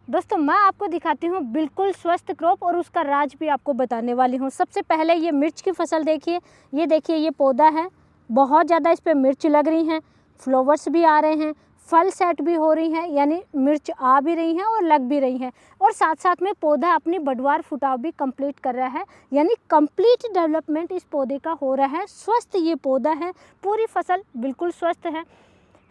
दोस्तों मैं आपको दिखाती हूँ बिल्कुल स्वस्थ क्रॉप और उसका राज भी आपको बताने वाली हूँ। सबसे पहले ये मिर्च की फसल देखिए, ये देखिए ये पौधा है, बहुत ज़्यादा इस पे मिर्च लग रही हैं, फ्लावर्स भी आ रहे हैं, फल सेट भी हो रही हैं, यानी मिर्च आ भी रही हैं और लग भी रही हैं, और साथ साथ में पौधा अपनी बढ़वार फुटाव भी कंप्लीट कर रहा है, यानी कंप्लीट डेवलपमेंट इस पौधे का हो रहा है। स्वस्थ ये पौधा है, पूरी फसल बिल्कुल स्वस्थ है।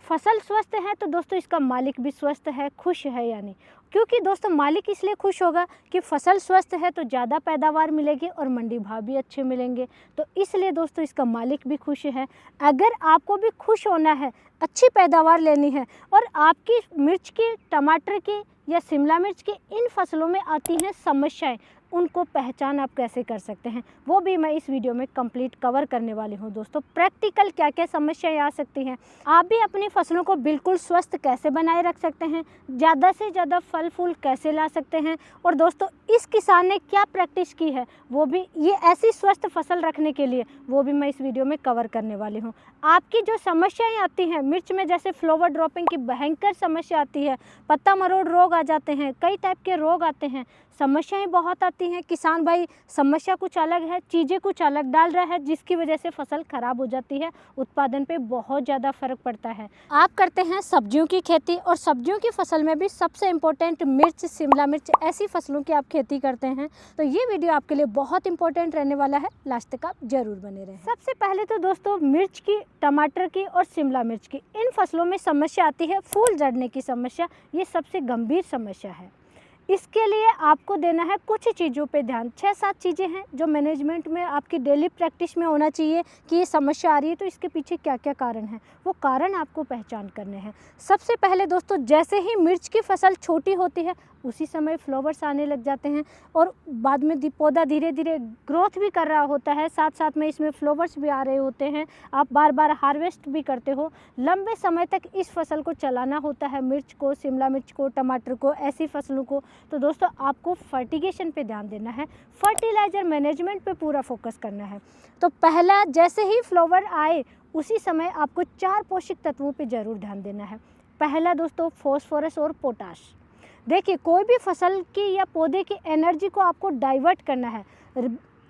फसल स्वस्थ है तो दोस्तों इसका मालिक भी स्वस्थ है, खुश है, यानी क्योंकि दोस्तों मालिक इसलिए खुश होगा कि फसल स्वस्थ है तो ज़्यादा पैदावार मिलेगी और मंडी भाव भी अच्छे मिलेंगे, तो इसलिए दोस्तों इसका मालिक भी खुश है। अगर आपको भी खुश होना है, अच्छी पैदावार लेनी है और आपकी मिर्च की, टमाटर की या शिमला मिर्च की इन फसलों में आती हैं समस्याएं, उनको पहचान आप कैसे कर सकते हैं वो भी मैं इस वीडियो में कंप्लीट कवर करने वाली हूं। दोस्तों प्रैक्टिकल क्या क्या समस्याएं आ सकती हैं, आप भी अपनी फसलों को बिल्कुल स्वस्थ कैसे बनाए रख सकते हैं, ज़्यादा से ज़्यादा फल फूल कैसे ला सकते हैं, और दोस्तों इस किसान ने क्या प्रैक्टिस की है वो भी, ये ऐसी स्वस्थ फसल रखने के लिए, वो भी मैं इस वीडियो में कवर करने वाली हूँ। आपकी जो समस्याएँ आती हैं मिर्च में, जैसे फ्लावर ड्रॉपिंग की भयंकर समस्या आती है, पत्ता मरोड़ रोग आ जाते हैं, कई टाइप के रोग आते हैं, समस्याएं बहुत आती हैं। किसान भाई समस्या कुछ अलग है, चीज़ें कुछ अलग डाल रहा है, जिसकी वजह से फसल खराब हो जाती है, उत्पादन पे बहुत ज़्यादा फर्क पड़ता है। आप करते हैं सब्जियों की खेती, और सब्जियों की फसल में भी सबसे इम्पोर्टेंट मिर्च, शिमला मिर्च, ऐसी फसलों की आप खेती करते हैं तो ये वीडियो आपके लिए बहुत इंपॉर्टेंट रहने वाला है, लास्ट तक आप जरूर बने रहें। सबसे पहले तो दोस्तों मिर्च की, टमाटर की और शिमला मिर्च की इन फसलों में समस्या आती है फूल झड़ने की समस्या। ये सबसे गंभीर समस्या है। इसके लिए आपको देना है कुछ चीज़ों पे ध्यान, 6-7 चीज़ें हैं जो मैनेजमेंट में आपकी डेली प्रैक्टिस में होना चाहिए कि ये समस्या आ रही है तो इसके पीछे क्या क्या कारण हैं, वो कारण आपको पहचान करने हैं। सबसे पहले दोस्तों जैसे ही मिर्च की फसल छोटी होती है उसी समय फ्लावर्स आने लग जाते हैं, और बाद में पौधा धीरे धीरे ग्रोथ भी कर रहा होता है, साथ साथ में इसमें फ्लावर्स भी आ रहे होते हैं, आप बार बार हार्वेस्ट भी करते हो, लंबे समय तक इस फसल को चलाना होता है, मिर्च को, शिमला मिर्च को, टमाटर को, ऐसी फसलों को। तो दोस्तों आपको फर्टिगेशन पे ध्यान देना है, फर्टिलाइज़र मैनेजमेंट पे पूरा फोकस करना है। तो पहला, जैसे ही फ्लावर आए उसी समय आपको 4 पोषक तत्वों पे ज़रूर ध्यान देना है। पहला दोस्तों फॉस्फोरस और पोटाश। देखिए कोई भी फसल की या पौधे की एनर्जी को आपको डाइवर्ट करना है।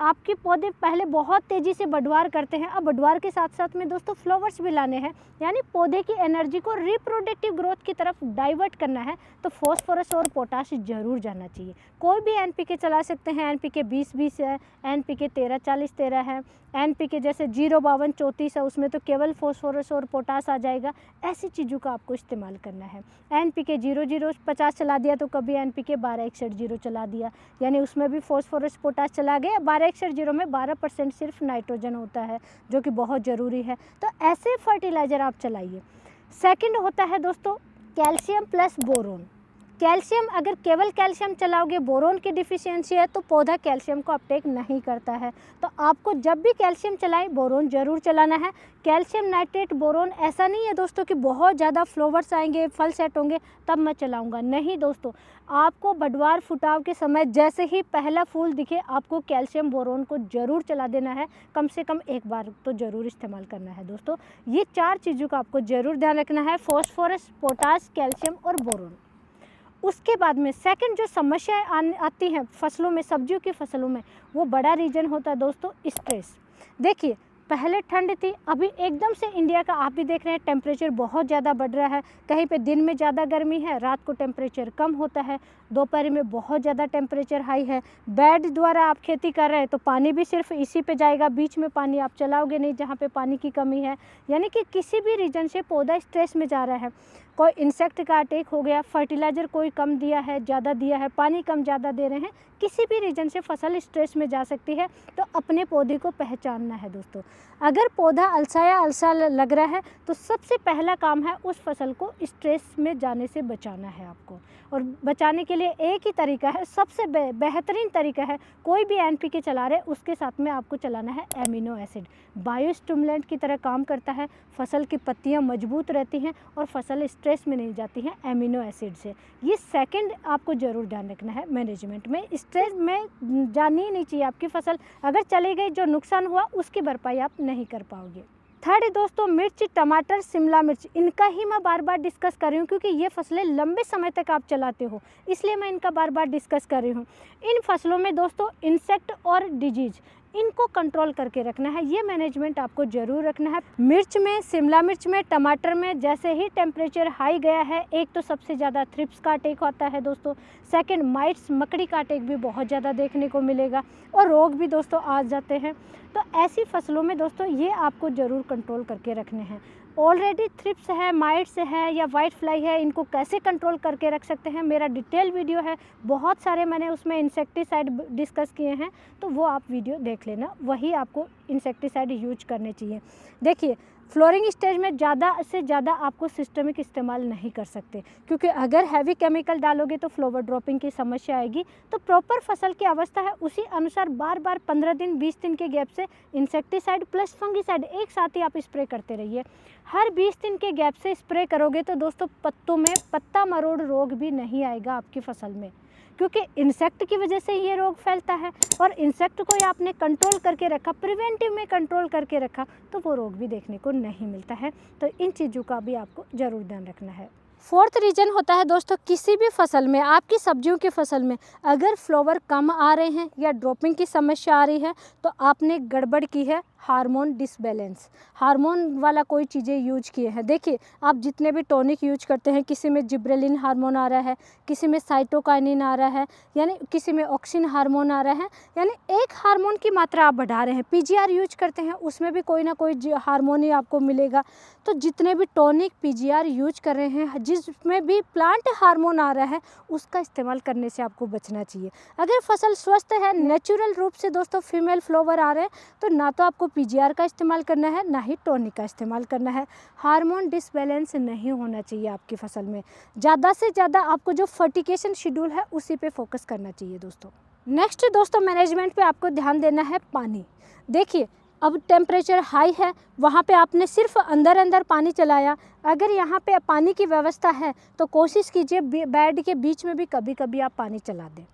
आपके पौधे पहले बहुत तेज़ी से बढ़वार करते हैं, अब बढ़वार के साथ साथ में दोस्तों फ्लावर्स भी लाने हैं, यानी पौधे की एनर्जी को रिप्रोडक्टिव ग्रोथ की तरफ डाइवर्ट करना है, तो फॉस्फोरस और पोटाश जरूर जाना चाहिए। कोई भी एनपीके चला सकते हैं, एनपीके 20-20 है, एनपीके 13-40-13 है, एनपीके जैसे 0-52-34 है, उसमें तो केवल फॉस्फोरस और पोटाश आ जाएगा। ऐसी चीज़ों का आपको इस्तेमाल करना है। एनपीके 0-0-50 चला दिया तो कभी एनपीके 12-61-0 चला दिया, यानी उसमें भी फॉस्फोरस पोटाश चला गया। 12-61-0 में 12% सिर्फ नाइट्रोजन होता है जो कि बहुत ज़रूरी है, तो ऐसे फर्टिलाइज़र आप चलाइए। सेकंड होता है दोस्तों कैल्शियम प्लस बोरोन। कैल्शियम, अगर केवल कैल्शियम चलाओगे, बोरोन की डिफिशियंसी है तो पौधा कैल्शियम को अपटेक नहीं करता है, तो आपको जब भी कैल्शियम चलाएं बोरोन ज़रूर चलाना है। कैल्शियम नाइट्रेट बोरोन, ऐसा नहीं है दोस्तों कि बहुत ज़्यादा फ्लावर्स आएंगे, फल सेट होंगे तब मैं चलाऊंगा, नहीं दोस्तों, आपको बढ़वार फुटाव के समय जैसे ही पहला फूल दिखे आपको कैल्शियम बोरोन को ज़रूर चला देना है, कम से कम एक बार तो ज़रूर इस्तेमाल करना है। दोस्तों ये 4 चीज़ों का आपको ज़रूर ध्यान रखना है, फॉस्फोरस, पोटाश, कैल्शियम और बोरोन। उसके बाद में सेकंड जो समस्या आती हैं फसलों में, सब्जियों की फसलों में, वो बड़ा रीजन होता है दोस्तों स्ट्रेस। देखिए पहले ठंड थी, अभी एकदम से इंडिया का आप भी देख रहे हैं टेम्परेचर बहुत ज़्यादा बढ़ रहा है, कहीं पे दिन में ज़्यादा गर्मी है, रात को टेम्परेचर कम होता है, दोपहर में बहुत ज़्यादा टेम्परेचर हाई है। बेड द्वारा आप खेती कर रहे हैं तो पानी भी सिर्फ इसी पे जाएगा, बीच में पानी आप चलाओगे नहीं जहाँ पे पानी की कमी है, यानी कि किसी भी रीजन से पौधा स्ट्रेस में जा रहा है। कोई इंसेक्ट का अटैक हो गया, फर्टिलाइज़र कोई कम दिया है, ज़्यादा दिया है, पानी कम ज़्यादा दे रहे हैं, किसी भी रीजन से फसल स्ट्रेस में जा सकती है, तो अपने पौधे को पहचानना है दोस्तों। अगर पौधा अलसा लग रहा है तो सबसे पहला काम है उस फसल को स्ट्रेस में जाने से बचाना है आपको, और बचाने के लिए एक ही तरीका है, सबसे बेहतरीन तरीका है, कोई भी एनपीके चला रहे उसके साथ में आपको चलाना है एमिनो एसिड। बायोस्टिमुलेंट की तरह काम करता है, फसल की पत्तियां मजबूत रहती हैं और फसल स्ट्रेस में नहीं जाती हैं एमिनो एसिड से। ये सेकंड आपको ज़रूर ध्यान रखना है मैनेजमेंट में, स्ट्रेस में जानी ही नहीं चाहिए आपकी फसल, अगर चली गई जो नुकसान हुआ उसकी भरपाई आप नहीं कर पाओगे। थर्ड दोस्तों मिर्च, टमाटर, शिमला मिर्च, इनका ही मैं बार बार डिस्कस कर रही हूँ क्योंकि ये फसलें लंबे समय तक आप चलाते हो, इसलिए मैं इनका बार बार डिस्कस कर रही हूँ। इन फसलों में दोस्तों इंसेक्ट और डिजीज, इनको कंट्रोल करके रखना है, ये मैनेजमेंट आपको ज़रूर रखना है। मिर्च में, शिमला मिर्च में, टमाटर में जैसे ही टेम्परेचर हाई गया है, एक तो सबसे ज़्यादा थ्रिप्स का अटैक होता है दोस्तों, सेकंड माइट्स, मकड़ी का अटैक भी बहुत ज़्यादा देखने को मिलेगा और रोग भी दोस्तों आ जाते हैं। तो ऐसी फसलों में दोस्तों ये आपको ज़रूर कंट्रोल करके रखने हैं। ऑलरेडी थ्रिप्स है, माइट्स है या वाइट फ्लाई है, इनको कैसे कंट्रोल करके रख सकते हैं, मेरा डिटेल वीडियो है, बहुत सारे मैंने उसमें इंसेक्टिसाइड डिस्कस किए हैं, तो वो आप वीडियो देख लेना, वही आपको इंसेक्टिसाइड यूज करने चाहिए। देखिए फ्लोरिंग स्टेज में ज़्यादा से ज़्यादा आपको सिस्टमिक इस्तेमाल नहीं कर सकते, क्योंकि अगर हैवी केमिकल डालोगे तो फ्लावर ड्रॉपिंग की समस्या आएगी। तो प्रॉपर फसल की अवस्था है उसी अनुसार बार बार 15 दिन 20 दिन के गैप से इंसेक्टिसाइड प्लस फंगिसाइड एक साथ ही आप स्प्रे करते रहिए। हर 20 दिन के गैप से स्प्रे करोगे तो दोस्तों पत्तों में पत्ता मरोड़ रोग भी नहीं आएगा आपकी फसल में, क्योंकि इंसेक्ट की वजह से ये रोग फैलता है और इंसेक्ट को आपने कंट्रोल करके रखा, प्रिवेंटिव में कंट्रोल करके रखा, तो वो रोग भी देखने को नहीं मिलता है। तो इन चीज़ों का भी आपको ज़रूर ध्यान रखना है। फोर्थ रीजन होता है दोस्तों, किसी भी फसल में, आपकी सब्जियों की फसल में अगर फ्लावर कम आ रहे हैं या ड्रॉपिंग की समस्या आ रही है तो आपने गड़बड़ की है, हार्मोन डिसबैलेंस, हार्मोन वाला कोई चीज़ें यूज किए हैं। देखिए आप जितने भी टॉनिक यूज करते हैं, किसी में जिब्रेलिन हार्मोन आ रहा है, किसी में साइटोकाइनिन आ रहा है, यानी किसी में ऑक्सिन हार्मोन आ रहा है, यानी एक हार्मोन की मात्रा आप बढ़ा रहे हैं। पीजीआर यूज करते हैं, उसमें भी कोई ना कोई हार्मोन ही आपको मिलेगा। तो जितने भी टॉनिक पीजीआर यूज कर रहे हैं, जिसमें भी प्लांट हार्मोन आ रहा है, उसका इस्तेमाल करने से आपको बचना चाहिए। अगर फसल स्वस्थ है, नेचुरल रूप से दोस्तों फीमेल फ्लावर आ रहे हैं, तो ना तो आपको पीजीआर का इस्तेमाल करना है, ना ही टॉनिक का इस्तेमाल करना है। हार्मोन डिसबैलेंस नहीं होना चाहिए आपकी फसल में। ज़्यादा से ज़्यादा आपको जो फर्टिगेशन शेड्यूल है उसी पे फोकस करना चाहिए दोस्तों। नेक्स्ट दोस्तों मैनेजमेंट पे आपको ध्यान देना है पानी। देखिए अब टेम्परेचर हाई है, वहाँ पे आपने सिर्फ अंदर अंदर पानी चलाया। अगर यहाँ पे पानी की व्यवस्था है तो कोशिश कीजिए बेड के बीच में भी कभी कभी आप पानी चला दें।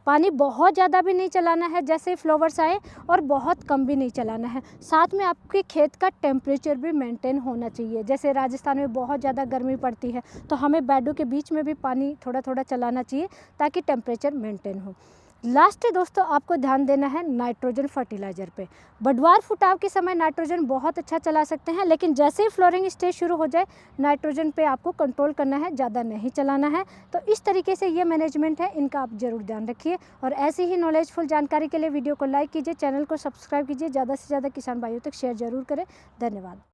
पानी बहुत ज़्यादा भी नहीं चलाना है जैसे फ्लावर्स आए, और बहुत कम भी नहीं चलाना है। साथ में आपके खेत का टेम्परेचर भी मेंटेन होना चाहिए। जैसे राजस्थान में बहुत ज़्यादा गर्मी पड़ती है तो हमें बेडों के बीच में भी पानी थोड़ा थोड़ा चलाना चाहिए ताकि टेम्परेचर मेंटेन हो। लास्ट दोस्तों आपको ध्यान देना है नाइट्रोजन फर्टिलाइज़र पे। बडवार फुटाव के समय नाइट्रोजन बहुत अच्छा चला सकते हैं, लेकिन जैसे ही फ्लोरिंग स्टेज शुरू हो जाए नाइट्रोजन पे आपको कंट्रोल करना है, ज़्यादा नहीं चलाना है। तो इस तरीके से ये मैनेजमेंट है, इनका आप ज़रूर ध्यान रखिए। और ऐसी ही नॉलेजफुल जानकारी के लिए वीडियो को लाइक कीजिए, चैनल को सब्सक्राइब कीजिए, ज़्यादा से ज़्यादा किसान भाइयों तक शेयर ज़रूर करें। धन्यवाद।